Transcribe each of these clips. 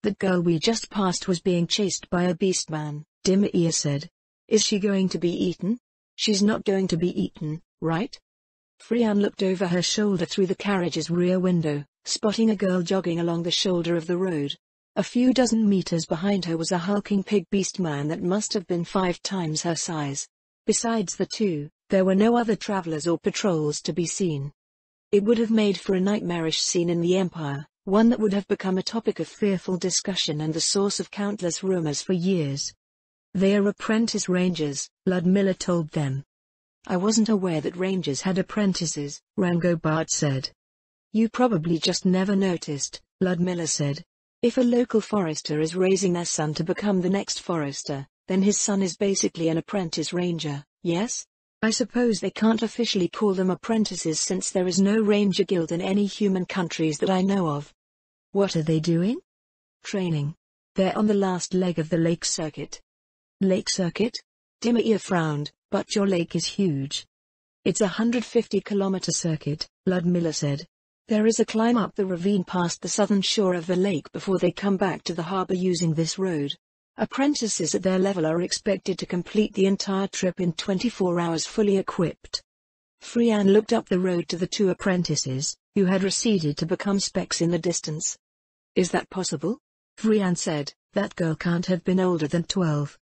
"The girl we just passed was being chased by a beastman," Dimir said. "Is she going to be eaten?" "She's not going to be eaten, right?" Frian looked over her shoulder through the carriage's rear window, spotting a girl jogging along the shoulder of the road. A few dozen meters behind her was a hulking pig beastman that must have been 5 times her size. Besides the two, there were no other travelers or patrols to be seen. It would have made for a nightmarish scene in the Empire, one that would have become a topic of fearful discussion and the source of countless rumors for years. "They are apprentice rangers," Ludmilla told them. "I wasn't aware that rangers had apprentices," Rangobart said. "You probably just never noticed," Ludmilla said. "If a local forester is raising their son to become the next forester, then his son is basically an apprentice ranger, yes? I suppose they can't officially call them apprentices since there is no ranger guild in any human countries that I know of." "What are they doing?" "Training. They're on the last leg of the lake circuit." "Lake circuit?" Dimir frowned. "But your lake is huge." "It's a 150-kilometer circuit," Ludmilla said. "There is a climb up the ravine past the southern shore of the lake before they come back to the harbor using this road. Apprentices at their level are expected to complete the entire trip in 24 hours fully equipped." Frian looked up the road to the 2 apprentices, who had receded to become specks in the distance. "Is that possible?" Frian said. "That girl can't have been older than 12.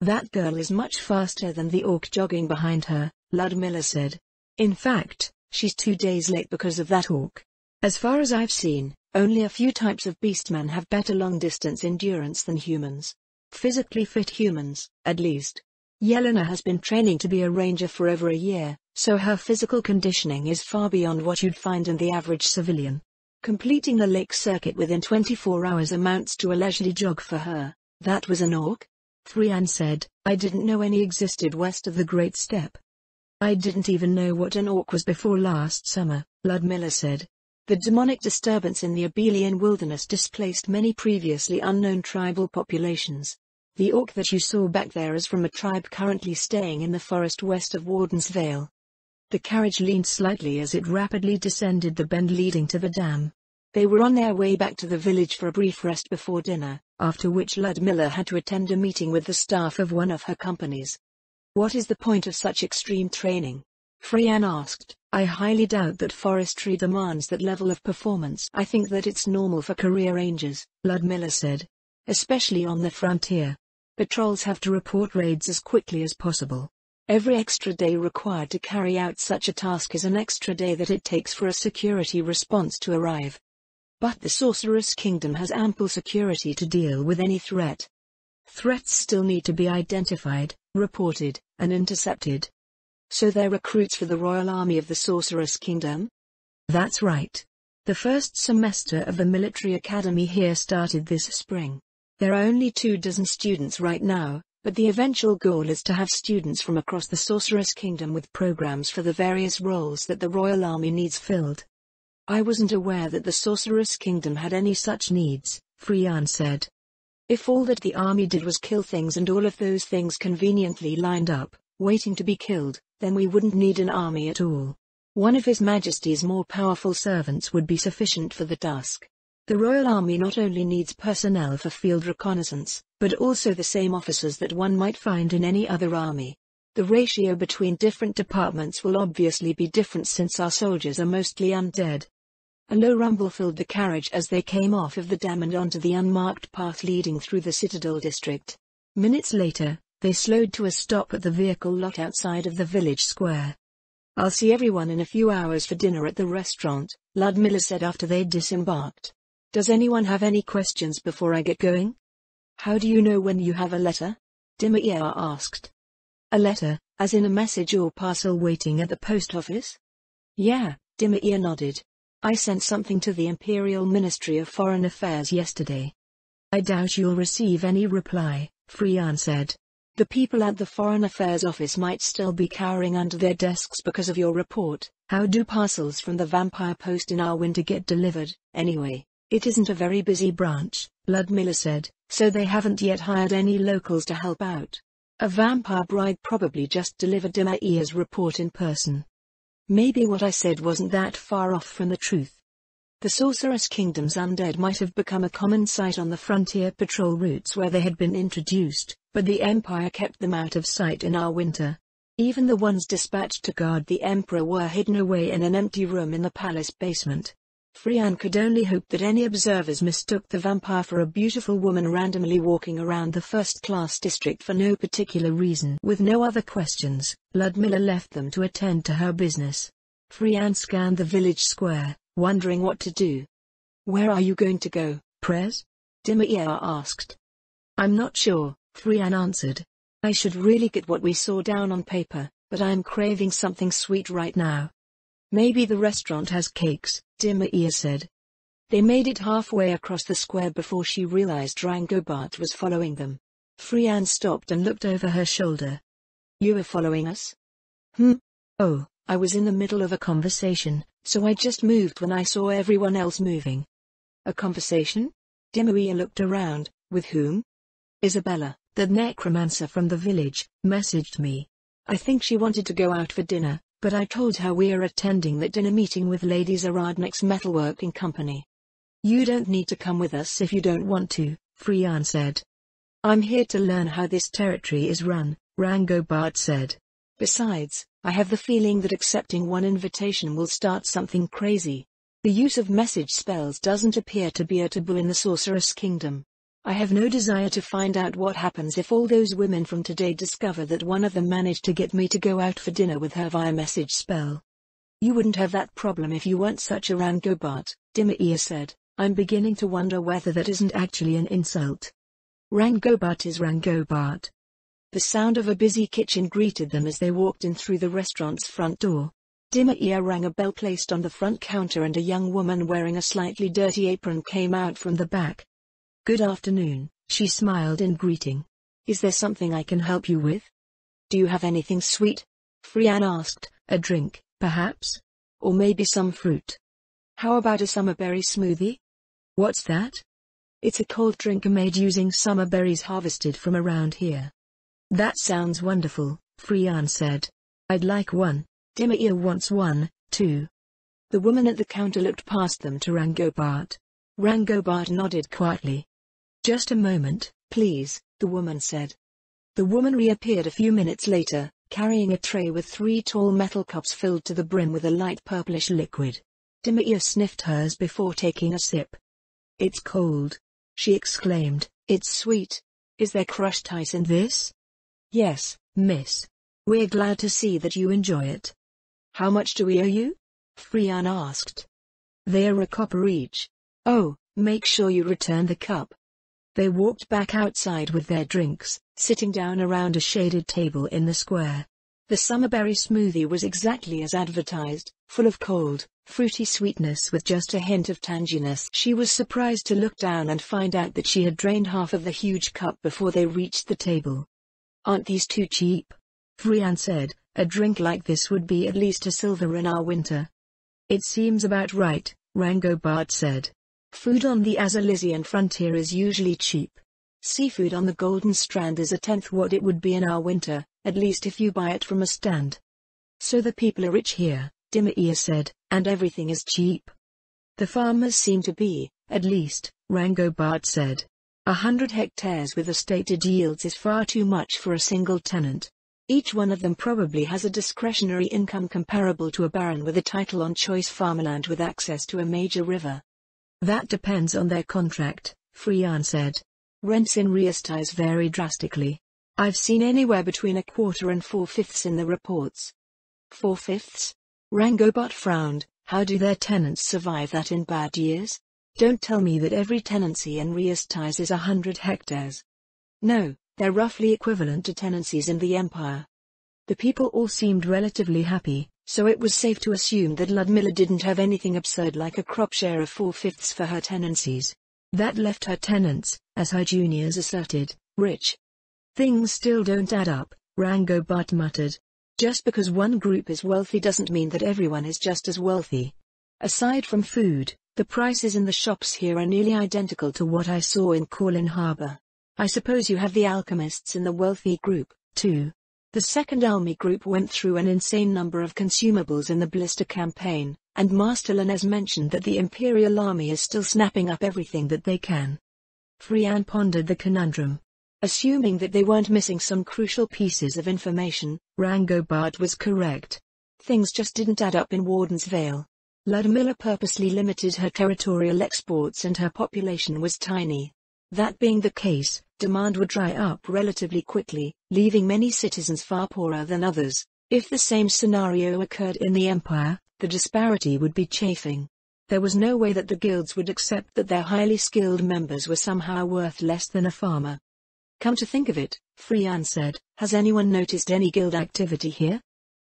"That girl is much faster than the orc jogging behind her," Ludmilla said. "In fact, she's 2 days late because of that orc. As far as I've seen, only a few types of beastmen have better long-distance endurance than humans. Physically fit humans, at least. Yelena has been training to be a ranger for over a year, so her physical conditioning is far beyond what you'd find in the average civilian. Completing the lake circuit within 24 hours amounts to a leisurely jog for her." "That was an orc?" Frian said. "I didn't know any existed west of the Great Steppe." "I didn't even know what an orc was before last summer," Ludmilla said. "The demonic disturbance in the Abelian wilderness displaced many previously unknown tribal populations. The orc that you saw back there is from a tribe currently staying in the forest west of Warden's Vale." The carriage leaned slightly as it rapidly descended the bend leading to the dam. They were on their way back to the village for a brief rest before dinner, after which Ludmilla had to attend a meeting with the staff of one of her companies. "What is the point of such extreme training?" Frian asked. "I highly doubt that forestry demands that level of performance. I think that it's normal for career rangers," Ludmilla said. "Especially on the frontier. Patrols have to report raids as quickly as possible. Every extra day required to carry out such a task is an extra day that it takes for a security response to arrive. But the Sorceress Kingdom has ample security to deal with any threat. Threats still need to be identified, reported, and intercepted." "So they're recruits for the Royal Army of the Sorceress Kingdom?" "That's right. The first semester of the military academy here started this spring. There are only 24 students right now, but the eventual goal is to have students from across the Sorceress Kingdom with programs for the various roles that the Royal Army needs filled." "I wasn't aware that the Sorceress Kingdom had any such needs," Frian said. "If all that the army did was kill things and all of those things conveniently lined up, waiting to be killed, then we wouldn't need an army at all. One of His Majesty's more powerful servants would be sufficient for the task. The Royal Army not only needs personnel for field reconnaissance, but also the same officers that one might find in any other army. The ratio between different departments will obviously be different since our soldiers are mostly undead." A low rumble filled the carriage as they came off of the dam and onto the unmarked path leading through the Citadel district. Minutes later, they slowed to a stop at the vehicle lot outside of the village square. "I'll see everyone in a few hours for dinner at the restaurant," Ludmilla said after they'd disembarked. "Does anyone have any questions before I get going?" "How do you know when you have a letter?" Dimir asked. "A letter, as in a message or parcel waiting at the post office?" "Yeah," Dimir nodded. "I sent something to the Imperial Ministry of Foreign Affairs yesterday." "I doubt you'll receive any reply," Frian said. "The people at the Foreign Affairs office might still be cowering under their desks because of your report. How do parcels from the vampire post in our winter get delivered, anyway?" "It isn't a very busy branch," Ludmilla said, "so they haven't yet hired any locals to help out. A vampire bride probably just delivered Dimir's report in person." "Maybe what I said wasn't that far off from the truth." The Sorceress Kingdom's undead might have become a common sight on the frontier patrol routes where they had been introduced, but the Empire kept them out of sight in our winter. Even the ones dispatched to guard the Emperor were hidden away in an empty room in the palace basement. Frian could only hope that any observers mistook the vampire for a beautiful woman randomly walking around the first-class district for no particular reason. With no other questions, Ludmilla left them to attend to her business. Frian scanned the village square, wondering what to do. "Where are you going to go, Prez?" Dimir asked. "I'm not sure," Frian answered. "I should really get what we saw down on paper, but I'm craving something sweet right now." "Maybe the restaurant has cakes," Dimir said. They made it halfway across the square before she realized Rangobart was following them. Frian stopped and looked over her shoulder. "You were following us?" "Oh, I was in the middle of a conversation, so I just moved when I saw everyone else moving." "A conversation?" Dimir looked around. "With whom?" "Isabella, the necromancer from the village, messaged me. I think she wanted to go out for dinner, but I told her we're attending that dinner meeting with Lady Zaradnik's metalworking company." "You don't need to come with us if you don't want to," Frian said. "I'm here to learn how this territory is run," Rangobart said. "Besides, I have the feeling that accepting one invitation will start something crazy. The use of message spells doesn't appear to be a taboo in the Sorceress Kingdom. I have no desire to find out what happens if all those women from today discover that one of them managed to get me to go out for dinner with her via message spell." "You wouldn't have that problem if you weren't such a Rangobart," Dimir said. "I'm beginning to wonder whether that isn't actually an insult." Rangobart is Rangobart. The sound of a busy kitchen greeted them as they walked in through the restaurant's front door. Dimir rang a bell placed on the front counter and a young woman wearing a slightly dirty apron came out from the back. "Good afternoon," she smiled in greeting. "Is there something I can help you with?" "Do you have anything sweet?" Frian asked. "A drink, perhaps? Or maybe some fruit? How about a summerberry smoothie?" "What's that?" "It's a cold drink made using summer berries harvested from around here." "That sounds wonderful," Frian said. "I'd like one." "Dimir wants one, too." The woman at the counter looked past them to Rangobart. Rangobart nodded quietly. "Just a moment, please," the woman said. The woman reappeared a few minutes later, carrying a tray with 3 tall metal cups filled to the brim with a light purplish liquid. Dimir sniffed hers before taking a sip. "It's cold," she exclaimed. "It's sweet. Is there crushed ice in this?" "Yes, miss. We're glad to see that you enjoy it." "How much do we owe you?" Frian asked. "They're a copper each." "Oh, make sure you return the cup." They walked back outside with their drinks, sitting down around a shaded table in the square. The summerberry smoothie was exactly as advertised, full of cold, fruity sweetness with just a hint of tanginess. She was surprised to look down and find out that she had drained half of the huge cup before they reached the table. "Aren't these too cheap?" Frian said. "A drink like this would be at least a silver in our winter." "It seems about right," Rangobart said. "Food on the Azalizian frontier is usually cheap. Seafood on the Golden Strand is a tenth what it would be in our winter, at least if you buy it from a stand." "So the people are rich here," Dimir said, "and everything is cheap." "The farmers seem to be, at least," Rangobart said. 100 hectares with the stated yields is far too much for a single tenant. Each one of them probably has a discretionary income comparable to a baron with a title on choice farmland with access to a major river." "That depends on their contract," Frian said. "Rents in Riastais vary drastically. I've seen anywhere between 1/4 and 4/5 in the reports." 4/5? Rangobart frowned. "How do their tenants survive that in bad years? Don't tell me that every tenancy in Riastais is 100 hectares. No, they're roughly equivalent to tenancies in the Empire." The people all seemed relatively happy, so it was safe to assume that Ludmilla didn't have anything absurd like a crop share of 4/5 for her tenancies. That left her tenants, as her juniors asserted, rich. "Things still don't add up," Rangobart muttered. "Just because one group is wealthy doesn't mean that everyone is just as wealthy. Aside from food, the prices in the shops here are nearly identical to what I saw in Corlin Harbor. I suppose you have the alchemists in the wealthy group, too." The second Almy group went through an insane number of consumables in the blister campaign, And Master Lanez mentioned that the Imperial Army is still snapping up everything that they can. Frian pondered the conundrum. Assuming that they weren't missing some crucial pieces of information, Rangobard was correct. Things just didn't add up in Warden's Vale. Ludmilla purposely limited her territorial exports and her population was tiny. That being the case, demand would dry up relatively quickly, leaving many citizens far poorer than others. If the same scenario occurred in the Empire, the disparity would be chafing. There was no way that the guilds would accept that their highly skilled members were somehow worth less than a farmer. Come to think of it, Frian said, has anyone noticed any guild activity here?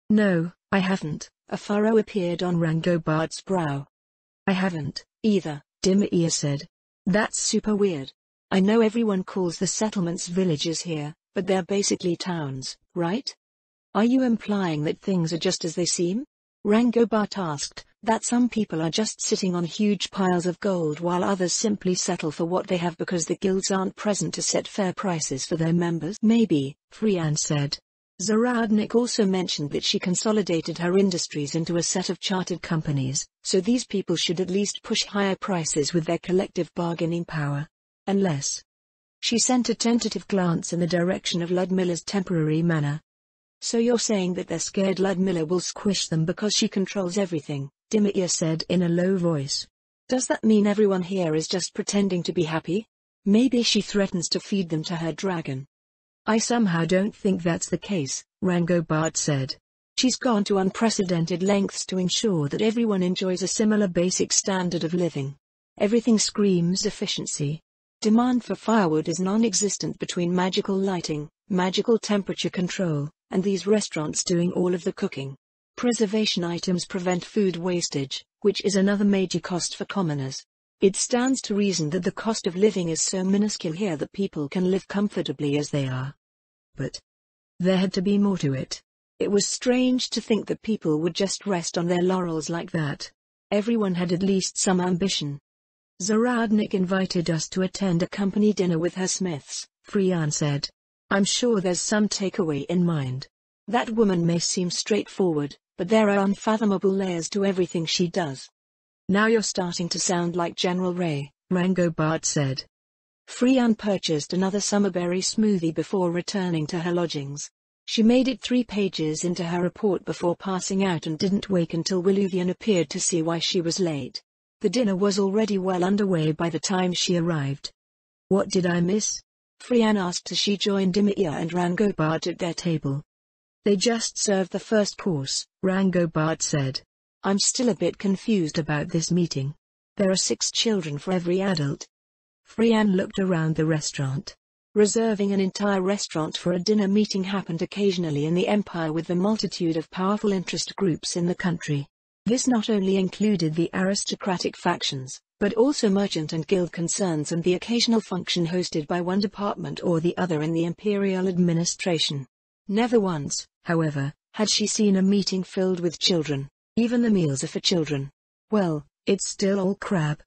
No, I haven't. A furrow appeared on Rangobard's brow. I haven't, either, Dimir said. That's super weird. I know everyone calls the settlements villages here, but they're basically towns, right? Are you implying that things are just as they seem? Rangobard asked, that some people are just sitting on huge piles of gold while others simply settle for what they have because the guilds aren't present to set fair prices for their members? Maybe, Frian said. Zaradnik also mentioned that she consolidated her industries into a set of chartered companies, so these people should at least push higher prices with their collective bargaining power. Unless. She sent a tentative glance in the direction of Ludmilla's temporary manor. So you're saying that they're scared Ludmilla will squish them because she controls everything, Dimir said in a low voice. Does that mean everyone here is just pretending to be happy? Maybe she threatens to feed them to her dragon. I somehow don't think that's the case, Rangobard said. She's gone to unprecedented lengths to ensure that everyone enjoys a similar basic standard of living. Everything screams efficiency. Demand for firewood is non-existent between magical lighting, magical temperature control, and these restaurants doing all of the cooking. Preservation items prevent food wastage, which is another major cost for commoners. It stands to reason that the cost of living is so minuscule here that people can live comfortably as they are. But there had to be more to it. It was strange to think that people would just rest on their laurels like that. Everyone had at least some ambition. Zaradnik invited us to attend a company dinner with her smiths, Frian said. I'm sure there's some takeaway in mind. That woman may seem straightforward, but there are unfathomable layers to everything she does. Now you're starting to sound like General Ray, Rangobard said. Frian purchased another summerberry smoothie before returning to her lodgings. She made it 3 pages into her report before passing out and didn't wake until Wiluvian appeared to see why she was late. The dinner was already well underway by the time she arrived. What did I miss? Frian asked as she joined Dimir and Rangobard at their table. They just served the first course, Rangobard said. I'm still a bit confused about this meeting. There are 6 children for every adult. Frian looked around the restaurant. Reserving an entire restaurant for a dinner meeting happened occasionally in the Empire with the multitude of powerful interest groups in the country. This not only included the aristocratic factions, but also merchant and guild concerns and the occasional function hosted by one department or the other in the imperial administration. Never once, however, had she seen a meeting filled with children. Even the meals are for children. Well, it's still all crab.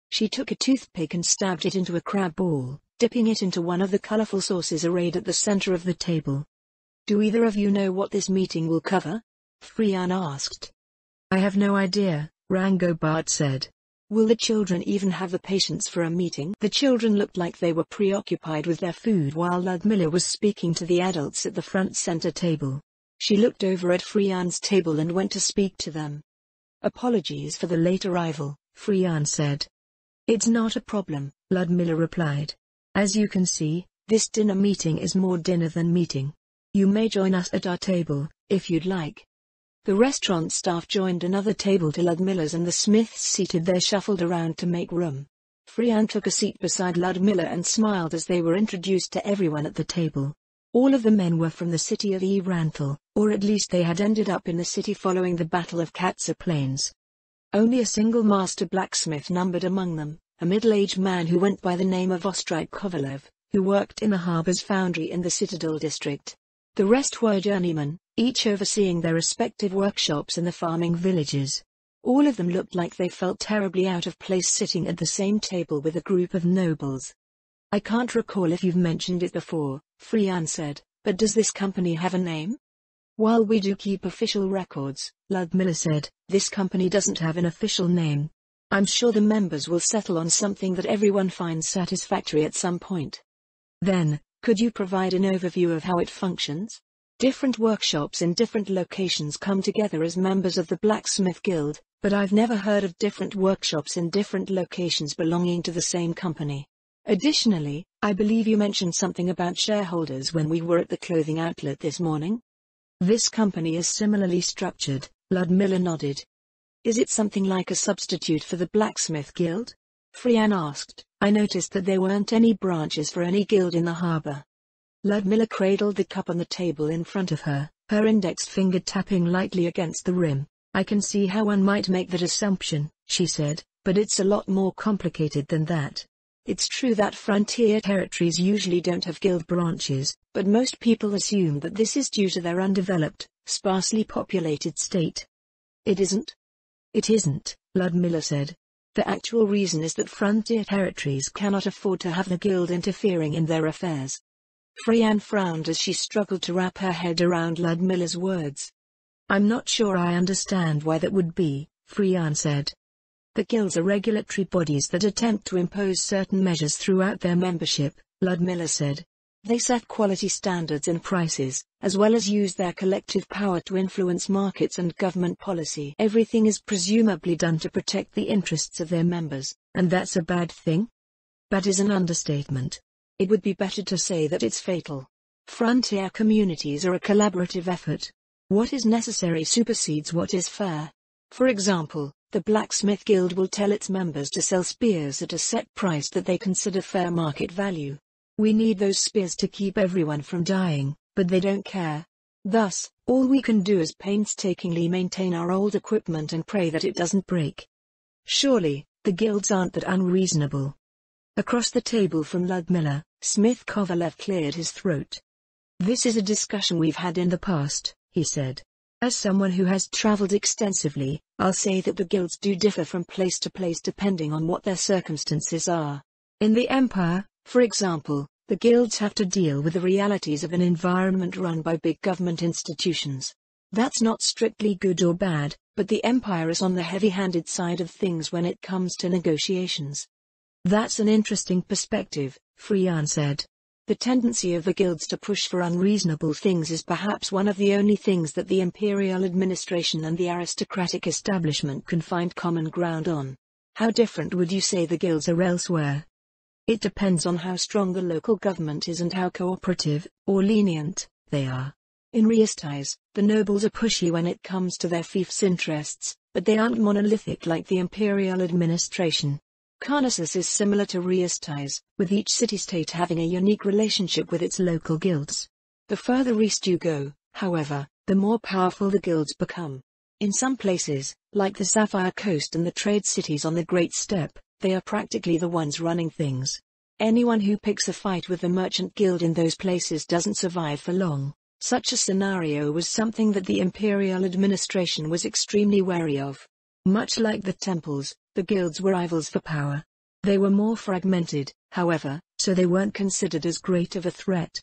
She took a toothpick and stabbed it into a crab ball, dipping it into one of the colorful sauces arrayed at the center of the table. Do either of you know what this meeting will cover? Frian asked. I have no idea, Rangobard said. Will the children even have the patience for a meeting? The children looked like they were preoccupied with their food while Ludmilla was speaking to the adults at the front center table. She looked over at Frian's table and went to speak to them. Apologies for the late arrival, Frian said. It's not a problem, Ludmilla replied. As you can see, this dinner meeting is more dinner than meeting. You may join us at our table, if you'd like. The restaurant staff joined another table to Ludmilla's and the smiths seated there shuffled around to make room. Frian took a seat beside Ludmilla and smiled as they were introduced to everyone at the table. All of the men were from the city of Eranthal, or at least they had ended up in the city following the Battle of Katsa Plains. Only a single master blacksmith numbered among them, a middle-aged man who went by the name of Ostrike Kovalev, who worked in the harbor's foundry in the Citadel district. The rest were journeymen, each overseeing their respective workshops in the farming villages. All of them looked like they felt terribly out of place sitting at the same table with a group of nobles. I can't recall if you've mentioned it before, Frian said, but does this company have a name? While we do keep official records, Ludmilla said, This company doesn't have an official name. I'm sure the members will settle on something that everyone finds satisfactory at some point. Then, could you provide an overview of how it functions? Different workshops in different locations come together as members of the Blacksmith Guild, but I've never heard of different workshops in different locations belonging to the same company. Additionally, I believe you mentioned something about shareholders when we were at the clothing outlet this morning. This company is similarly structured, Ludmilla nodded. Is it something like a substitute for the Blacksmith Guild? Frian asked. I noticed that there weren't any branches for any guild in the harbor. Ludmilla cradled the cup on the table in front of her, her index finger tapping lightly against the rim. I can see how one might make that assumption, she said, but it's a lot more complicated than that. It's true that frontier territories usually don't have guild branches, but most people assume that this is due to their undeveloped, sparsely populated state. It isn't? It isn't, Ludmilla said. The actual reason is that frontier territories cannot afford to have the guild interfering in their affairs. Frian frowned as she struggled to wrap her head around Ludmilla's words. I'm not sure I understand why that would be, Frian said. The guilds are regulatory bodies that attempt to impose certain measures throughout their membership, Ludmilla said. They set quality standards and prices, as well as use their collective power to influence markets and government policy. Everything is presumably done to protect the interests of their members, and that's a bad thing? Bad is an understatement. It would be better to say that it's fatal. Frontier communities are a collaborative effort. What is necessary supersedes what is fair. For example, the Blacksmith Guild will tell its members to sell spears at a set price that they consider fair market value. We need those spears to keep everyone from dying, but they don't care. Thus, all we can do is painstakingly maintain our old equipment and pray that it doesn't break. Surely, the guilds aren't that unreasonable. Across the table from Ludmilla, Smith Kovalev cleared his throat. This is a discussion we've had in the past, he said. As someone who has traveled extensively, I'll say that the guilds do differ from place to place depending on what their circumstances are. In the Empire, for example, the guilds have to deal with the realities of an environment run by big government institutions. That's not strictly good or bad, but the Empire is on the heavy-handed side of things when it comes to negotiations. That's an interesting perspective, Frian said. The tendency of the guilds to push for unreasonable things is perhaps one of the only things that the imperial administration and the aristocratic establishment can find common ground on. How different would you say the guilds are elsewhere? It depends on how strong the local government is and how cooperative, or lenient, they are. In Riestais, the nobles are pushy when it comes to their fiefs' interests, but they aren't monolithic like the imperial administration. Carnassus is similar to Riestais, with each city-state having a unique relationship with its local guilds. The further east you go, however, the more powerful the guilds become. In some places, like the Sapphire Coast and the trade cities on the Great Steppe, they are practically the ones running things. Anyone who picks a fight with the Merchant Guild in those places doesn't survive for long. Such a scenario was something that the imperial administration was extremely wary of. Much like the temples, the guilds were rivals for power. They were more fragmented, however, so they weren't considered as great of a threat.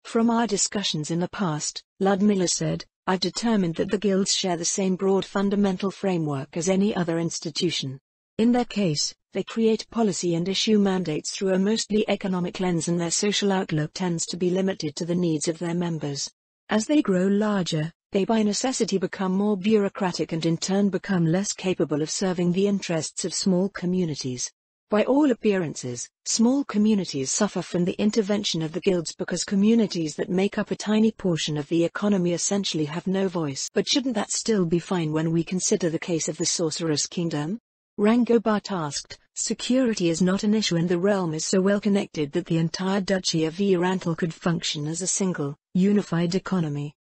From our discussions in the past, Ludmilla said, I've determined that the guilds share the same broad fundamental framework as any other institution. In their case, they create policy and issue mandates through a mostly economic lens, and their social outlook tends to be limited to the needs of their members. As they grow larger, they by necessity become more bureaucratic and in turn become less capable of serving the interests of small communities. By all appearances, small communities suffer from the intervention of the guilds because communities that make up a tiny portion of the economy essentially have no voice. But shouldn't that still be fine when we consider the case of the Sorceress Kingdom? Rangobat asked. Security is not an issue and the realm is so well connected that the entire Duchy of Virantal could function as a single, unified economy.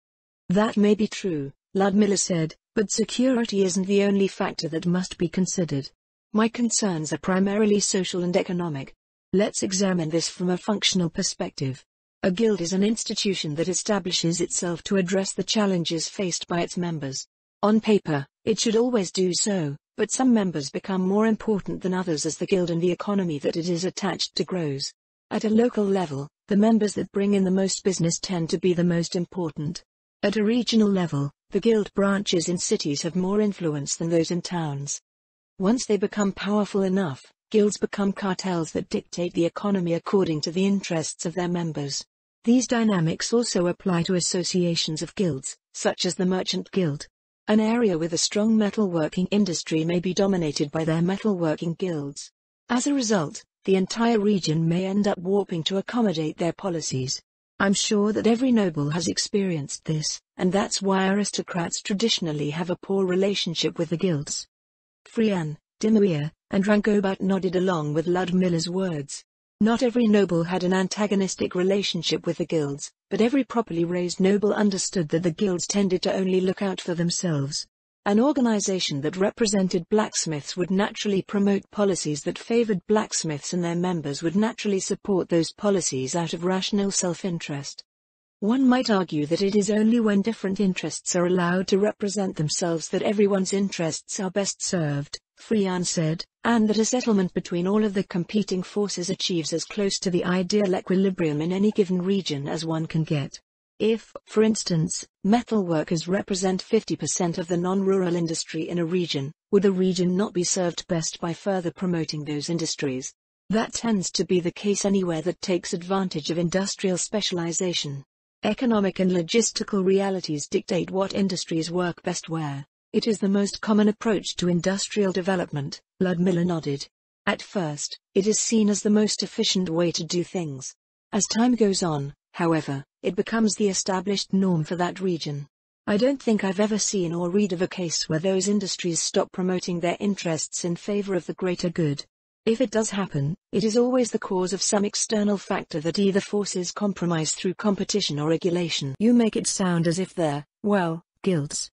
That may be true, Ludmilla said, but security isn't the only factor that must be considered. My concerns are primarily social and economic. Let's examine this from a functional perspective. A guild is an institution that establishes itself to address the challenges faced by its members. On paper, it should always do so, but some members become more important than others as the guild and the economy that it is attached to grows. At a local level, the members that bring in the most business tend to be the most important. At a regional level, The guild branches in cities have more influence than those in towns. Once they become powerful enough, guilds become cartels that dictate the economy according to the interests of their members. These dynamics also apply to associations of guilds, such as the Merchant Guild. An area with a strong metalworking industry may be dominated by their metalworking guilds. As a result, the entire region may end up warping to accommodate their policies. I'm sure that every noble has experienced this, and that's why aristocrats traditionally have a poor relationship with the guilds. Frian, Dimir, and Rangobart nodded along with Ludmilla's words. Not every noble had an antagonistic relationship with the guilds, but every properly raised noble understood that the guilds tended to only look out for themselves. An organization that represented blacksmiths would naturally promote policies that favored blacksmiths, and their members would naturally support those policies out of rational self-interest. One might argue that it is only when different interests are allowed to represent themselves that everyone's interests are best served, Frian said, and that a settlement between all of the competing forces achieves as close to the ideal equilibrium in any given region as one can get. If, for instance, metalworkers represent 50% of the non-rural industry in a region, would the region not be served best by further promoting those industries? That tends to be the case anywhere that takes advantage of industrial specialization. Economic and logistical realities dictate what industries work best where. It is the most common approach to industrial development, Ludmilla nodded. At first, it is seen as the most efficient way to do things. As time goes on, however, it becomes the established norm for that region. I don't think I've ever seen or read of a case where those industries stop promoting their interests in favor of the greater good. If it does happen, it is always the cause of some external factor that either forces compromise through competition or regulation. You make it sound as if they're, well, guilds.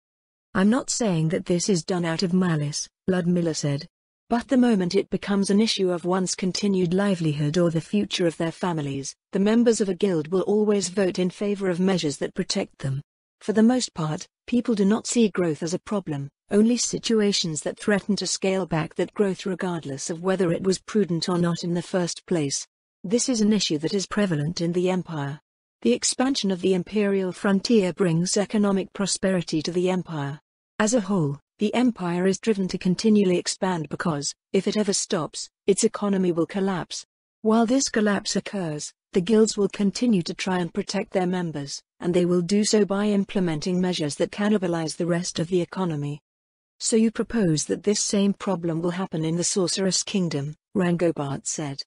I'm not saying that this is done out of malice, Ludmilla said. But the moment it becomes an issue of one's continued livelihood or the future of their families, the members of a guild will always vote in favor of measures that protect them. For the most part, people do not see growth as a problem, only situations that threaten to scale back that growth regardless of whether it was prudent or not in the first place. This is an issue that is prevalent in the empire. The expansion of the imperial frontier brings economic prosperity to the empire. As a whole, the empire is driven to continually expand because, if it ever stops, its economy will collapse. While this collapse occurs, the guilds will continue to try and protect their members, and they will do so by implementing measures that cannibalize the rest of the economy. So you propose that this same problem will happen in the Sorceress Kingdom, Rangobart said.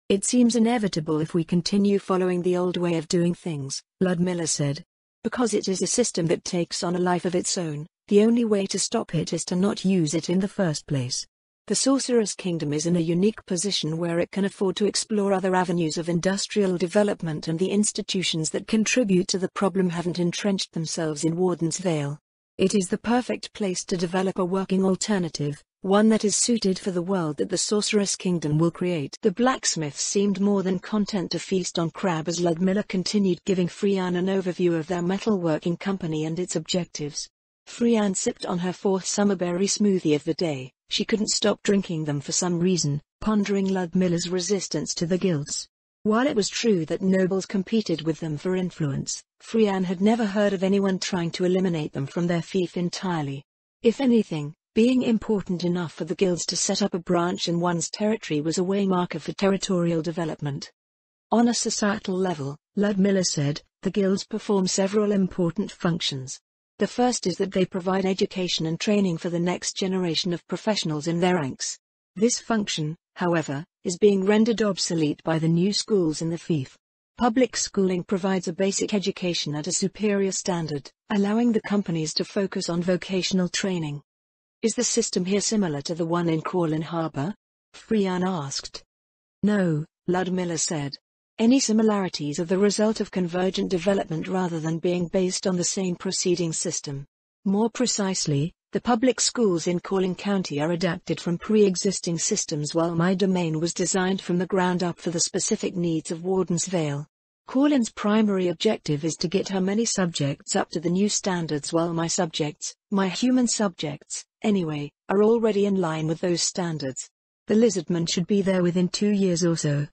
It seems inevitable if we continue following the old way of doing things, Ludmilla said. Because it is a system that takes on a life of its own, the only way to stop it is to not use it in the first place. The Sorceress Kingdom is in a unique position where it can afford to explore other avenues of industrial development, and the institutions that contribute to the problem haven't entrenched themselves in Warden's Vale. It is the perfect place to develop a working alternative, one that is suited for the world that the Sorceress Kingdom will create. The blacksmiths seemed more than content to feast on crab as Ludmilla continued giving Frian an overview of their metalworking company and its objectives. Frian sipped on her fourth summerberry smoothie of the day. She couldn't stop drinking them for some reason, pondering Ludmilla's resistance to the guilds. While it was true that nobles competed with them for influence, Frian had never heard of anyone trying to eliminate them from their fief entirely. If anything, being important enough for the guilds to set up a branch in one's territory was a way marker for territorial development. On a societal level, Ludmilla said, the guilds perform several important functions. The first is that they provide education and training for the next generation of professionals in their ranks. This function, however, is being rendered obsolete by the new schools in the fief. Public schooling provides a basic education at a superior standard, allowing the companies to focus on vocational training. Is the system here similar to the one in Corlin Harbor? Frian asked. No, Ludmilla said. Any similarities are the result of convergent development rather than being based on the same proceeding system. More precisely, the public schools in Corlin County are adapted from pre-existing systems, while my domain was designed from the ground up for the specific needs of Warden's Vale. Corlin's primary objective is to get her many subjects up to the new standards, while my subjects, my human subjects, anyway, are already in line with those standards. The lizardmen should be there within 2 years or so.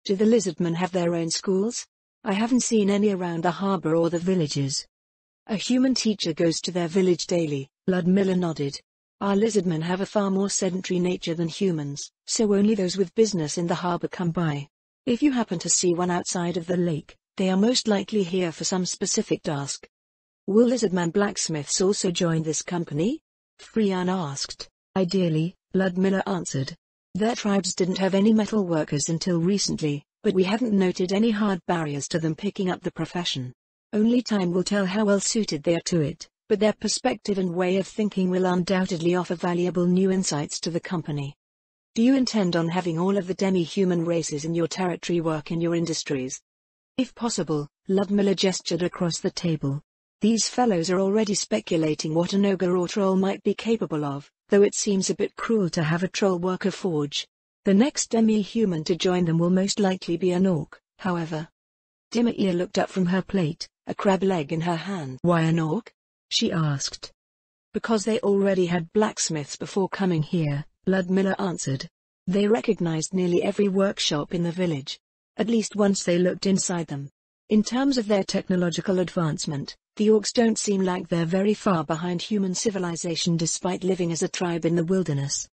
Do the lizardmen have their own schools? I haven't seen any around the harbor or the villages. A human teacher goes to their village daily, Ludmilla nodded. Our lizardmen have a far more sedentary nature than humans, so only those with business in the harbor come by. If you happen to see one outside of the lake, they are most likely here for some specific task. Will lizardman blacksmiths also join this company? Frian asked. Ideally, Ludmilla answered. Their tribes didn't have any metal workers until recently, but we haven't noted any hard barriers to them picking up the profession. Only time will tell how well suited they are to it, but their perspective and way of thinking will undoubtedly offer valuable new insights to the company. Do you intend on having all of the demi-human races in your territory work in your industries? If possible, Ludmilla gestured across the table. These fellows are already speculating what an ogre or troll might be capable of, though it seems a bit cruel to have a troll work a forge. The next demi-human to join them will most likely be an orc, however. Dimir looked up from her plate, a crab leg in her hand. Why an orc? She asked. Because they already had blacksmiths before coming here, Ludmilla answered. They recognized nearly every workshop in the village. At least once they looked inside them. In terms of their technological advancement, the orcs don't seem like they're very far behind human civilization despite living as a tribe in the wilderness.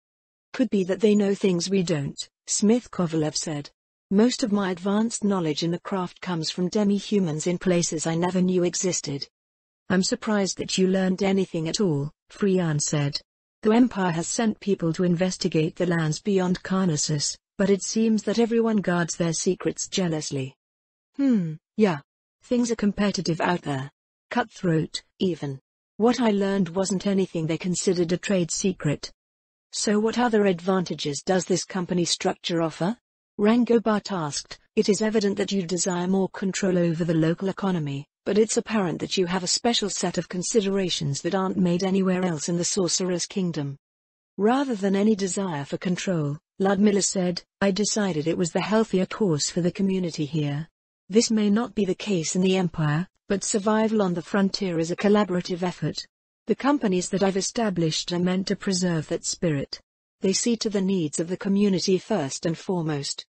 Could be that they know things we don't, Smith Kovalev said. Most of my advanced knowledge in the craft comes from demi-humans in places I never knew existed. I'm surprised that you learned anything at all, Frian said. The Empire has sent people to investigate the lands beyond Carnassus, but it seems that everyone guards their secrets jealously. Yeah. Things are competitive out there. Cutthroat, even. What I learned wasn't anything they considered a trade secret. So what other advantages does this company structure offer? Rangobart asked. It is evident that you desire more control over the local economy, but it's apparent that you have a special set of considerations that aren't made anywhere else in the Sorcerer's Kingdom. Rather than any desire for control, Ludmilla said, I decided it was the healthier course for the community here. This may not be the case in the Empire, but survival on the frontier is a collaborative effort. The companies that I've established are meant to preserve that spirit. They see to the needs of the community first and foremost.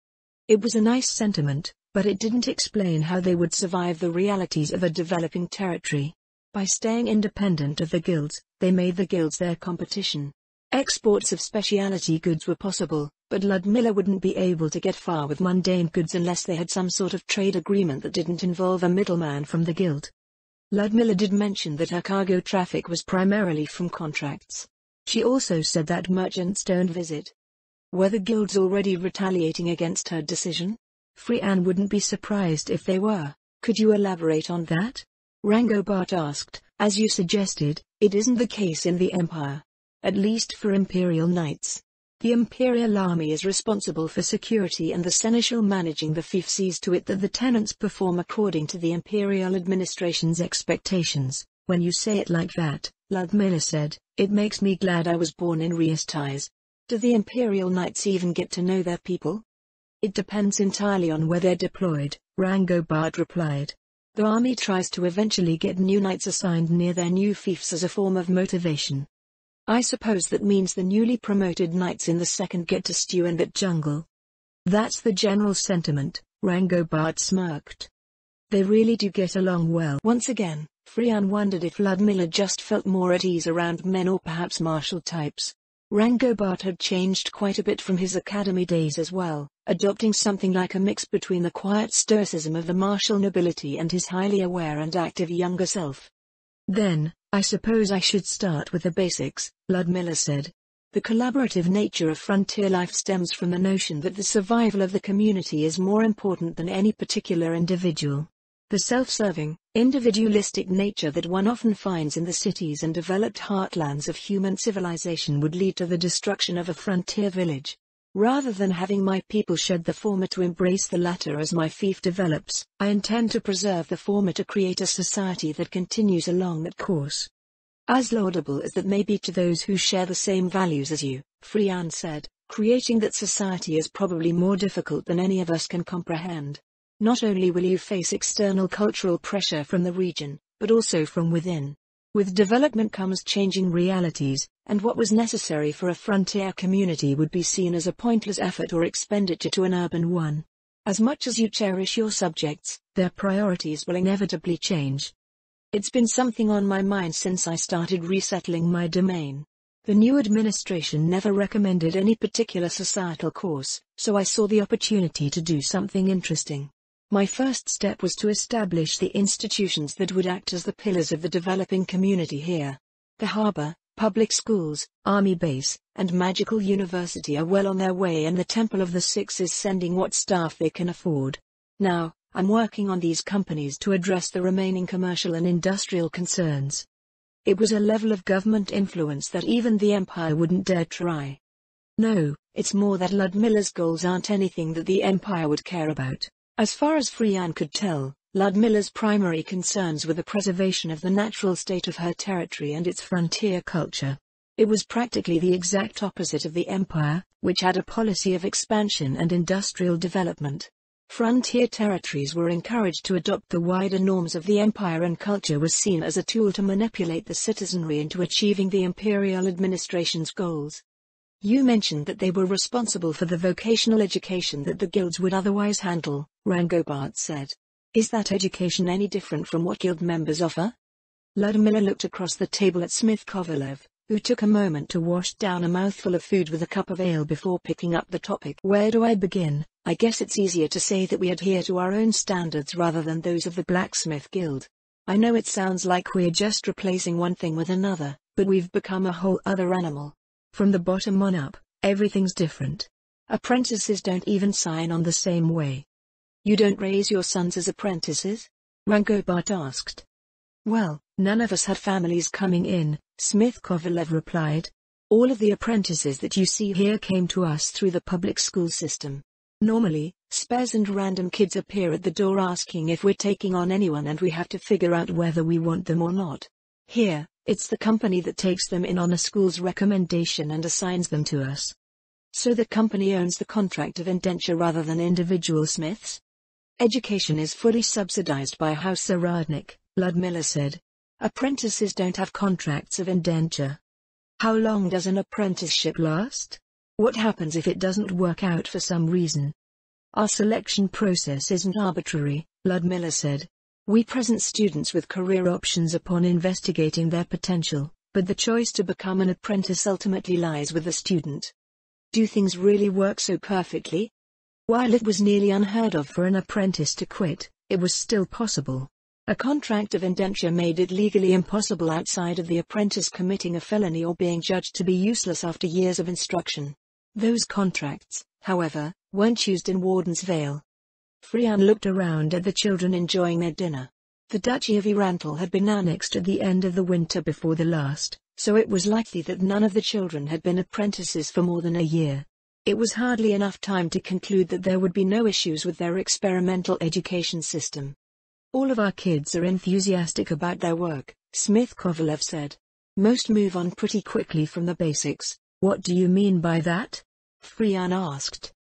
It was a nice sentiment, but it didn't explain how they would survive the realities of a developing territory. By staying independent of the guilds, they made the guilds their competition. Exports of specialty goods were possible, but Ludmilla wouldn't be able to get far with mundane goods unless they had some sort of trade agreement that didn't involve a middleman from the guild. Ludmilla did mention that her cargo traffic was primarily from contracts. She also said that merchants don't visit. Were the guilds already retaliating against her decision? Frian wouldn't be surprised if they were. Could you elaborate on that? Rangobart asked. As you suggested, it isn't the case in the Empire. At least for Imperial Knights. The Imperial Army is responsible for security and the Seneschal managing the fief sees to it that the tenants perform according to the Imperial administration's expectations. When you say it like that, Ludmilla said, it makes me glad I was born in Riestais. Do the Imperial Knights even get to know their people? It depends entirely on where they're deployed, Rangobart replied. The army tries to eventually get new knights assigned near their new fiefs as a form of motivation. I suppose that means the newly promoted knights in the second get to stew in that jungle. That's the general sentiment, Rangobart smirked. They really do get along well. Once again, Frian wondered if Ludmilla just felt more at ease around men or perhaps martial types. Rangobart had changed quite a bit from his academy days as well, adopting something like a mix between the quiet stoicism of the martial nobility and his highly aware and active younger self. Then, I suppose I should start with the basics, Ludmilla said. The collaborative nature of frontier life stems from the notion that the survival of the community is more important than any particular individual. The self-serving, individualistic nature that one often finds in the cities and developed heartlands of human civilization would lead to the destruction of a frontier village. Rather than having my people shed the former to embrace the latter as my fief develops, I intend to preserve the former to create a society that continues along that course. As laudable as that may be to those who share the same values as you, Frian said, creating that society is probably more difficult than any of us can comprehend. Not only will you face external cultural pressure from the region, but also from within. With development comes changing realities, and what was necessary for a frontier community would be seen as a pointless effort or expenditure to an urban one. As much as you cherish your subjects, their priorities will inevitably change. It's been something on my mind since I started resettling my domain. The new administration never recommended any particular societal course, so I saw the opportunity to do something interesting. My first step was to establish the institutions that would act as the pillars of the developing community here. The harbor, public schools, army base, and magical university are well on their way, and the Temple of the Six is sending what staff they can afford. Now, I'm working on these companies to address the remaining commercial and industrial concerns. It was a level of government influence that even the Empire wouldn't dare try. No, it's more that Ludmilla's goals aren't anything that the Empire would care about. As far as Freyan could tell, Ludmilla's primary concerns were the preservation of the natural state of her territory and its frontier culture. It was practically the exact opposite of the Empire, which had a policy of expansion and industrial development. Frontier territories were encouraged to adopt the wider norms of the Empire, and culture was seen as a tool to manipulate the citizenry into achieving the Imperial administration's goals. You mentioned that they were responsible for the vocational education that the guilds would otherwise handle, Rangobart said. Is that education any different from what guild members offer? Ludmilla looked across the table at Smith Kovarev, who took a moment to wash down a mouthful of food with a cup of ale before picking up the topic. Where do I begin? I guess it's easier to say that we adhere to our own standards rather than those of the Blacksmith Guild. I know it sounds like we're just replacing one thing with another, but we've become a whole other animal. From the bottom on up, everything's different. Apprentices don't even sign on the same way. You don't raise your sons as apprentices? Rangobart asked. Well, none of us had families coming in, Smith Kovarev replied. All of the apprentices that you see here came to us through the public school system. Normally, spares and random kids appear at the door asking if we're taking on anyone, and we have to figure out whether we want them or not. Here, it's the company that takes them in on a school's recommendation and assigns them to us. So the company owns the contract of indenture rather than individual smiths? Education is fully subsidized by House Saradnik, Ludmilla said. Apprentices don't have contracts of indenture. How long does an apprenticeship last? What happens if it doesn't work out for some reason? Our selection process isn't arbitrary, Ludmilla said. We present students with career options upon investigating their potential, but the choice to become an apprentice ultimately lies with the student. Do things really work so perfectly? While it was nearly unheard of for an apprentice to quit, it was still possible. A contract of indenture made it legally impossible outside of the apprentice committing a felony or being judged to be useless after years of instruction. Those contracts, however, weren't used in Warden's Vale. Freyan looked around at the children enjoying their dinner. The Duchy of Irantal had been annexed at the end of the winter before the last, so it was likely that none of the children had been apprentices for more than a year. It was hardly enough time to conclude that there would be no issues with their experimental education system. All of our kids are enthusiastic about their work, Smith Kovarev said. Most move on pretty quickly from the basics. What do you mean by that? Freyan asked.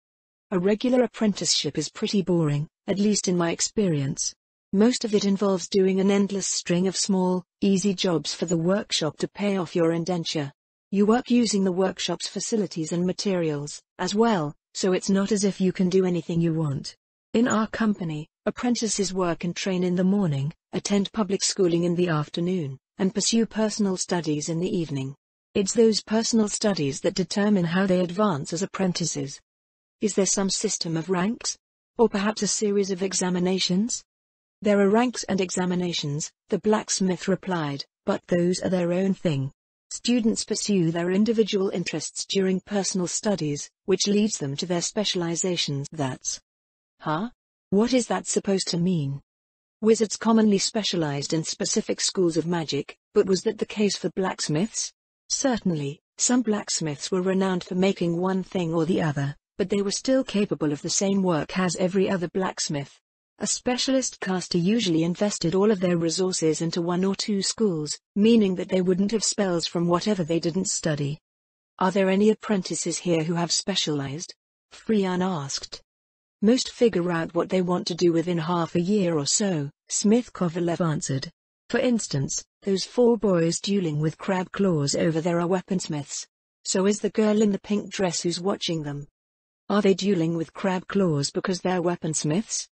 A regular apprenticeship is pretty boring, at least in my experience. Most of it involves doing an endless string of small, easy jobs for the workshop to pay off your indenture. You work using the workshop's facilities and materials, as well, so it's not as if you can do anything you want. In our company, apprentices work and train in the morning, attend public schooling in the afternoon, and pursue personal studies in the evening. It's those personal studies that determine how they advance as apprentices. Is there some system of ranks? Or perhaps a series of examinations? There are ranks and examinations, the blacksmith replied, but those are their own thing. Students pursue their individual interests during personal studies, which leads them to their specializations. That's... Huh? What is that supposed to mean? Wizards commonly specialized in specific schools of magic, but was that the case for blacksmiths? Certainly, some blacksmiths were renowned for making one thing or the other, but they were still capable of the same work as every other blacksmith. A specialist caster usually invested all of their resources into one or two schools, meaning that they wouldn't have spells from whatever they didn't study. Are there any apprentices here who have specialized? Freyan asked. Most figure out what they want to do within half a year or so, Smith Kovarev answered. For instance, those 4 boys dueling with crab claws over there are weaponsmiths. So is the girl in the pink dress who's watching them. Are they dueling with crab claws because they're weaponsmiths?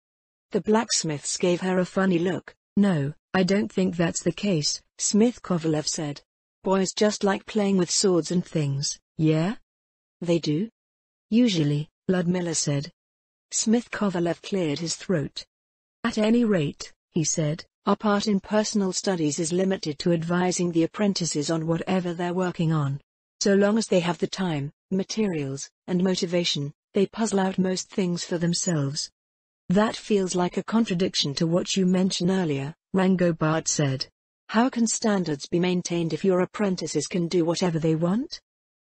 The blacksmiths gave her a funny look. No, I don't think that's the case, Smith Kovalev said. Boys just like playing with swords and things, yeah? They do? Usually, Ludmilla said. Smith Kovalev cleared his throat. At any rate, he said, our part in personal studies is limited to advising the apprentices on whatever they're working on. So long as they have the time, materials, and motivation, they puzzle out most things for themselves. That feels like a contradiction to what you mentioned earlier, Rango Bard said. How can standards be maintained if your apprentices can do whatever they want?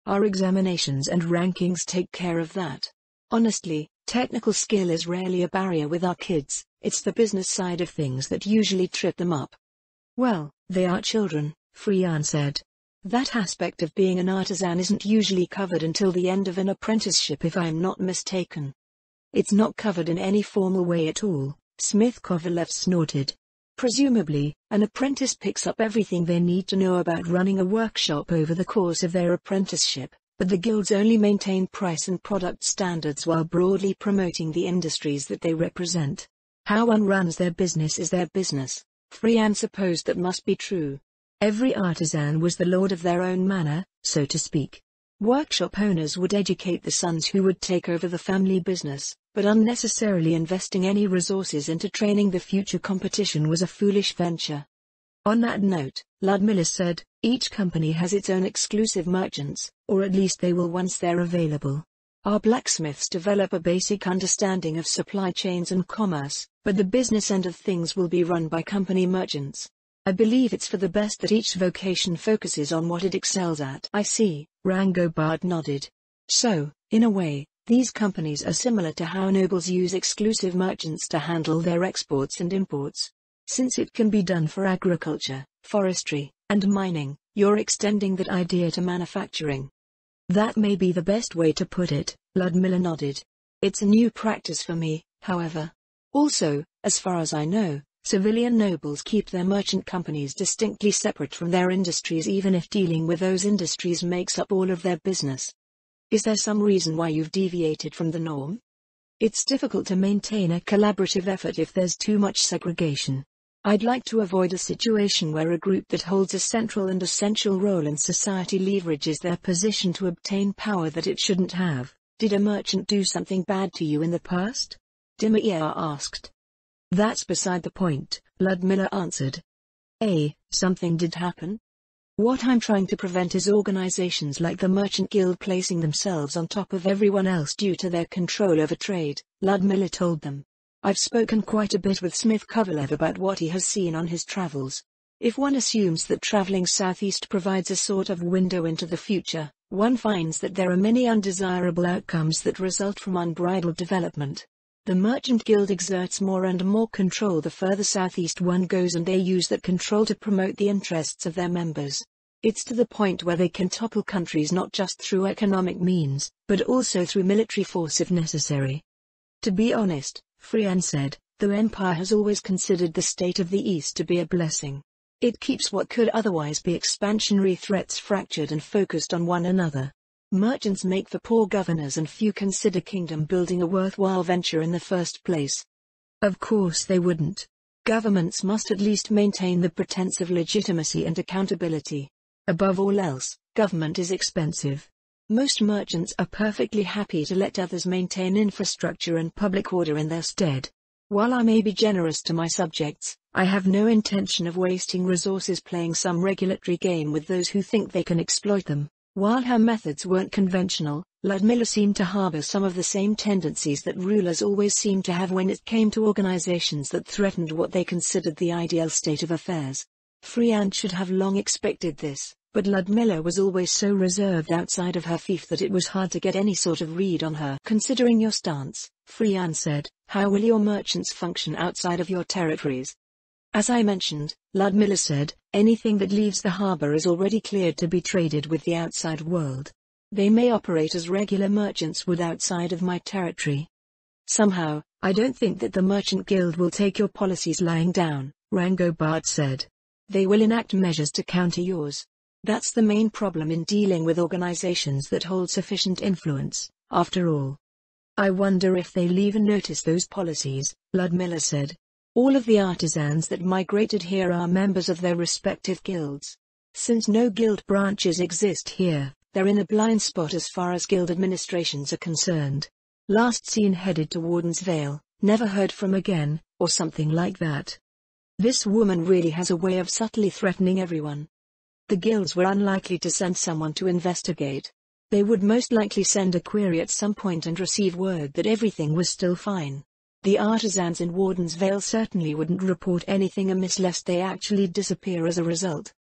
Our examinations and rankings take care of that. Honestly, technical skill is rarely a barrier with our kids, it's the business side of things that usually trip them up. Well, they are children, Freyan said. That aspect of being an artisan isn't usually covered until the end of an apprenticeship if I'm not mistaken. It's not covered in any formal way at all, Smith Kovalev snorted. Presumably, an apprentice picks up everything they need to know about running a workshop over the course of their apprenticeship, but the guilds only maintain price and product standards while broadly promoting the industries that they represent. How one runs their business is their business. Freyan supposed that must be true. Every artisan was the lord of their own manor, so to speak. Workshop owners would educate the sons who would take over the family business, but unnecessarily investing any resources into training the future competition was a foolish venture. On that note, Ludmilla said, each company has its own exclusive merchants, or at least they will once they're available. Our blacksmiths develop a basic understanding of supply chains and commerce, but the business end of things will be run by company merchants. I believe it's for the best that each vocation focuses on what it excels at. I see, Rango Bard nodded. So, in a way, these companies are similar to how nobles use exclusive merchants to handle their exports and imports. Since it can be done for agriculture, forestry, and mining, you're extending that idea to manufacturing. That may be the best way to put it, Ludmilla nodded. It's a new practice for me, however. Also, as far as I know, civilian nobles keep their merchant companies distinctly separate from their industries even if dealing with those industries makes up all of their business. Is there some reason why you've deviated from the norm? It's difficult to maintain a collaborative effort if there's too much segregation. I'd like to avoid a situation where a group that holds a central and essential role in society leverages their position to obtain power that it shouldn't have. Did a merchant do something bad to you in the past? Dimir asked. That's beside the point, Ludmilla answered. Something did happen? What I'm trying to prevent is organizations like the Merchant Guild placing themselves on top of everyone else due to their control over trade, Ludmilla told them. I've spoken quite a bit with Smith Kovalev about what he has seen on his travels. If one assumes that traveling southeast provides a sort of window into the future, one finds that there are many undesirable outcomes that result from unbridled development. The Merchant Guild exerts more and more control the further southeast one goes, and they use that control to promote the interests of their members. It's to the point where they can topple countries not just through economic means, but also through military force if necessary. To be honest, Freyan said, the Empire has always considered the state of the East to be a blessing. It keeps what could otherwise be expansionary threats fractured and focused on one another. Merchants make for poor governors and few consider kingdom building a worthwhile venture in the first place. Of course they wouldn't. Governments must at least maintain the pretense of legitimacy and accountability. Above all else, government is expensive. Most merchants are perfectly happy to let others maintain infrastructure and public order in their stead. While I may be generous to my subjects, I have no intention of wasting resources playing some regulatory game with those who think they can exploit them. While her methods weren't conventional, Ludmilla seemed to harbor some of the same tendencies that rulers always seemed to have when it came to organizations that threatened what they considered the ideal state of affairs. Freyan should have long expected this, but Ludmilla was always so reserved outside of her fief that it was hard to get any sort of read on her. Considering your stance, Freyan said, how will your merchants function outside of your territories? As I mentioned, Ludmilla said, anything that leaves the harbor is already cleared to be traded with the outside world. They may operate as regular merchants would outside of my territory. Somehow, I don't think that the Merchant Guild will take your policies lying down, Rango Bard said. They will enact measures to counter yours. That's the main problem in dealing with organizations that hold sufficient influence, after all. I wonder if they'll even notice those policies, Ludmilla said. All of the artisans that migrated here are members of their respective guilds. Since no guild branches exist here, they're in a blind spot as far as guild administrations are concerned. Last seen headed to Warden's Vale, never heard from again, or something like that. This woman really has a way of subtly threatening everyone. The guilds were unlikely to send someone to investigate. They would most likely send a query at some point and receive word that everything was still fine. The artisans in Warden's Vale certainly wouldn't report anything amiss lest they actually disappear as a result.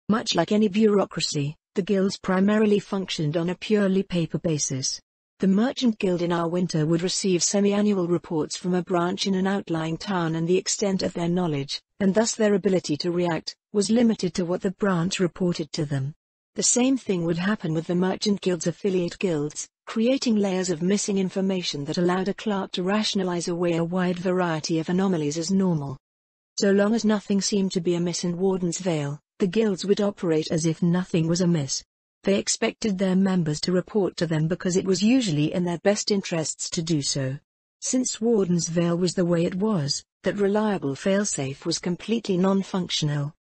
Much like any bureaucracy, the guilds primarily functioned on a purely paper basis. The merchant guild in our winter would receive semi-annual reports from a branch in an outlying town, and the extent of their knowledge, and thus their ability to react, was limited to what the branch reported to them. The same thing would happen with the merchant guild's affiliate guilds, creating layers of missing information that allowed a clerk to rationalize away a wide variety of anomalies as normal. So long as nothing seemed to be amiss in Warden's Vale, the guilds would operate as if nothing was amiss. They expected their members to report to them because it was usually in their best interests to do so. Since Warden's Vale was the way it was, that reliable failsafe was completely non-functional.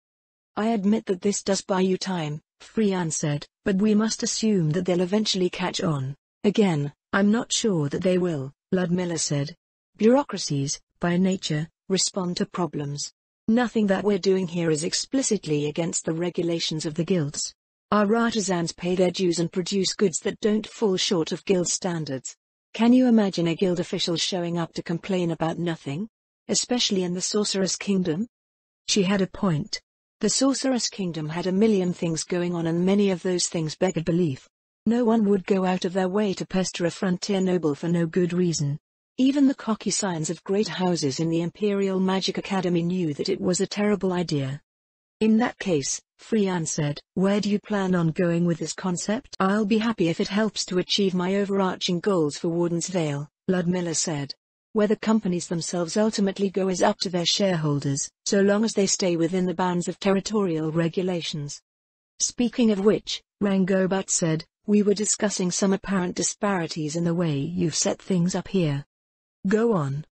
I admit that this does buy you time, Freyan said, but we must assume that they'll eventually catch on. Again, I'm not sure that they will, Ludmilla said. Bureaucracies, by nature, respond to problems. Nothing that we're doing here is explicitly against the regulations of the guilds. Our artisans pay their dues and produce goods that don't fall short of guild standards. Can you imagine a guild official showing up to complain about nothing? Especially in the Sorceress Kingdom? She had a point. The Sorceress Kingdom had a million things going on, and many of those things beggared belief. No one would go out of their way to pester a frontier noble for no good reason. Even the cocky scions of great houses in the Imperial Magic Academy knew that it was a terrible idea. In that case, Freyan said, where do you plan on going with this concept? I'll be happy if it helps to achieve my overarching goals for Warden's Vale, Ludmilla said. Where the companies themselves ultimately go is up to their shareholders, so long as they stay within the bounds of territorial regulations. Speaking of which, Rangobat said, we were discussing some apparent disparities in the way you've set things up here. Go on.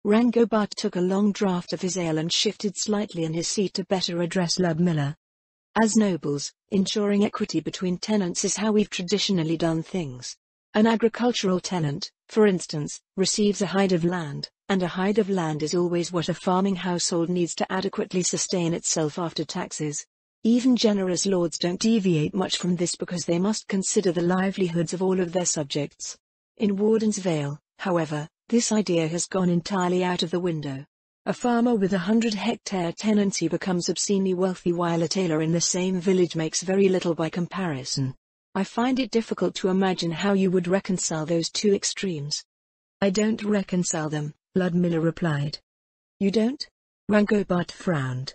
Rangobat took a long draught of his ale and shifted slightly in his seat to better address Ludmilla. As nobles, ensuring equity between tenants is how we've traditionally done things. An agricultural tenant, for instance, receives a hide of land, and a hide of land is always what a farming household needs to adequately sustain itself after taxes. Even generous lords don't deviate much from this because they must consider the livelihoods of all of their subjects. In Warden's Vale, however, this idea has gone entirely out of the window. A farmer with 100-hectare tenancy becomes obscenely wealthy while a tailor in the same village makes very little by comparison. I find it difficult to imagine how you would reconcile those two extremes. I don't reconcile them, Ludmilla replied. You don't? Rangobat frowned.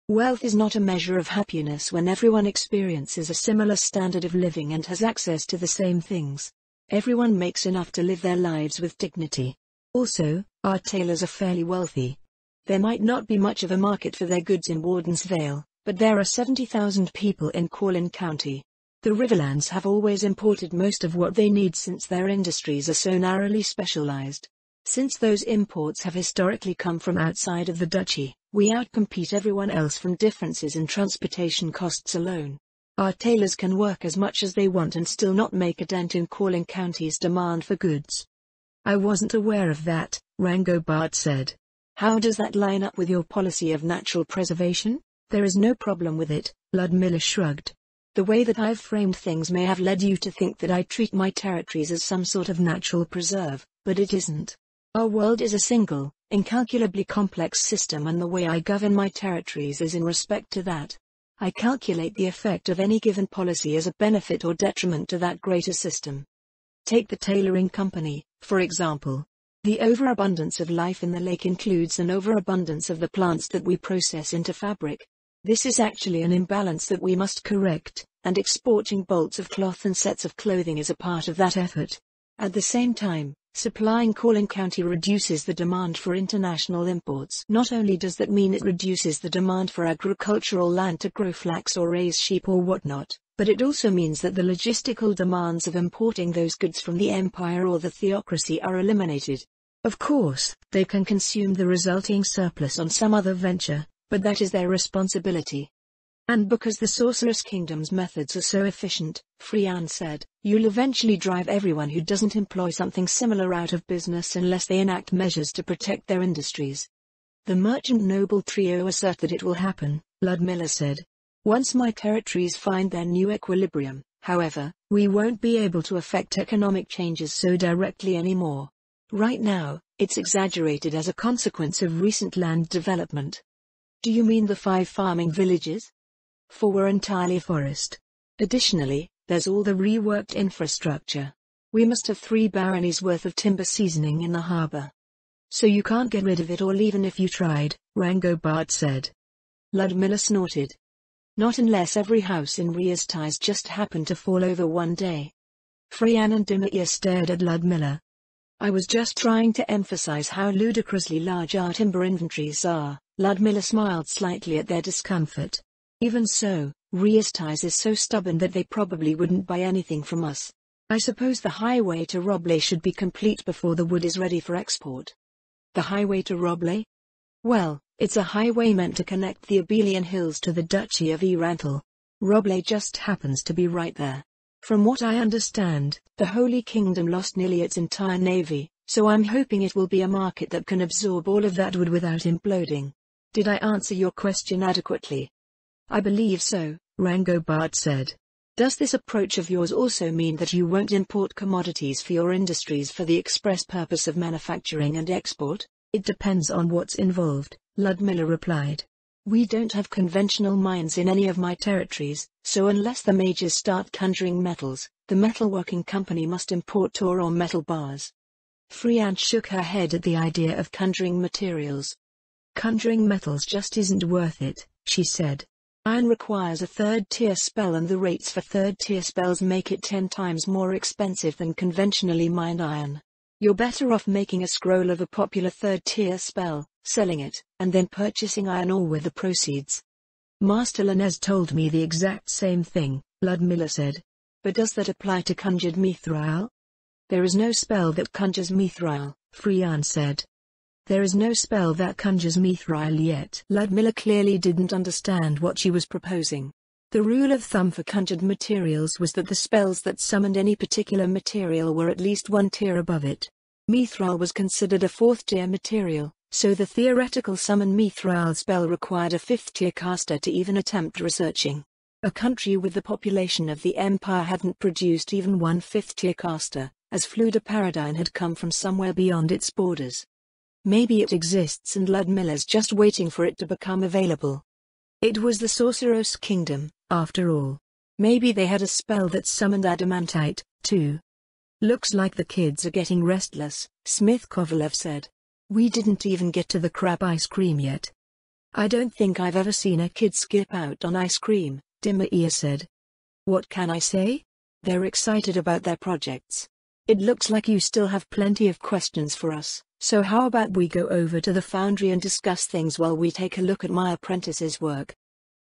Wealth is not a measure of happiness when everyone experiences a similar standard of living and has access to the same things. Everyone makes enough to live their lives with dignity. Also, our tailors are fairly wealthy. There might not be much of a market for their goods in Warden's Vale, but there are 70,000 people in Corlin County. The Riverlands have always imported most of what they need since their industries are so narrowly specialized. Since those imports have historically come from outside of the duchy, we outcompete everyone else from differences in transportation costs alone. Our tailors can work as much as they want and still not make a dent in Corlin County's demand for goods. I wasn't aware of that, Rangobat said. How does that line up with your policy of natural preservation? There is no problem with it, Ludmilla shrugged. The way that I've framed things may have led you to think that I treat my territories as some sort of natural preserve, but it isn't. Our world is a single, incalculably complex system, and the way I govern my territories is in respect to that. I calculate the effect of any given policy as a benefit or detriment to that greater system. Take the tailoring company, for example. The overabundance of life in the lake includes an overabundance of the plants that we process into fabric. This is actually an imbalance that we must correct, and exporting bolts of cloth and sets of clothing is a part of that effort. At the same time, supplying Corlin County reduces the demand for international imports. Not only does that mean it reduces the demand for agricultural land to grow flax or raise sheep or whatnot, but it also means that the logistical demands of importing those goods from the empire or the theocracy are eliminated. Of course, they can consume the resulting surplus on some other venture, but that is their responsibility. And because the Sorceress Kingdom's methods are so efficient, Frian said, you'll eventually drive everyone who doesn't employ something similar out of business unless they enact measures to protect their industries. The merchant noble trio assert that it will happen, Ludmilla said. Once my territories find their new equilibrium, however, we won't be able to affect economic changes so directly anymore. Right now, it's exaggerated as a consequence of recent land development. Do you mean the 5 farming villages? 4 were entirely forest. Additionally, there's all the reworked infrastructure. We must have 3 baronies worth of timber seasoning in the harbor. So you can't get rid of it all even if you tried, Rangobard said. Ludmilla snorted. Not unless every house in Riastais just happened to fall over one day. Frian and Dimir stared at Ludmilla. I was just trying to emphasize how ludicrously large our timber inventories are. Ludmilla smiled slightly at their discomfort. Even so, Riastais is so stubborn that they probably wouldn't buy anything from us. I suppose the highway to Roble should be complete before the wood is ready for export. The highway to Roble? Well, it's a highway meant to connect the Abelian Hills to the Duchy of Erantal. Roble just happens to be right there. From what I understand, the Holy Kingdom lost nearly its entire navy, so I'm hoping it will be a market that can absorb all of that wood without imploding. Did I answer your question adequately? I believe so, Rangobard said. Does this approach of yours also mean that you won't import commodities for your industries for the express purpose of manufacturing and export? It depends on what's involved, Ludmilla replied. We don't have conventional mines in any of my territories, so unless the majors start conjuring metals, the metalworking company must import ore or metal bars. Frian shook her head at the idea of conjuring materials. Conjuring metals just isn't worth it, she said. Iron requires a 3rd-tier spell and the rates for 3rd-tier spells make it 10 times more expensive than conventionally mined iron. You're better off making a scroll of a popular 3rd-tier spell, selling it, and then purchasing iron ore with the proceeds. Master Lanez told me the exact same thing, Ludmilla said. But does that apply to conjured mithril? There is no spell that conjures mithril, Frian said. There is no spell that conjures mithril yet. Ludmilla clearly didn't understand what she was proposing. The rule of thumb for conjured materials was that the spells that summoned any particular material were at least 1 tier above it. Mithril was considered a 4th-tier material, so the theoretical summon mithril spell required a 5th-tier caster to even attempt researching. A country with the population of the Empire hadn't produced even one 5th-tier caster, as Fluidoparadine had come from somewhere beyond its borders. Maybe it exists and Ludmilla's just waiting for it to become available. It was the Sorceress Kingdom, after all. Maybe they had a spell that summoned adamantite, too. Looks like the kids are getting restless, Smith Kovalev said. We didn't even get to the crab ice cream yet. I don't think I've ever seen a kid skip out on ice cream, Dimir said. What can I say? They're excited about their projects. It looks like you still have plenty of questions for us. So how about we go over to the foundry and discuss things while we take a look at my apprentice's work?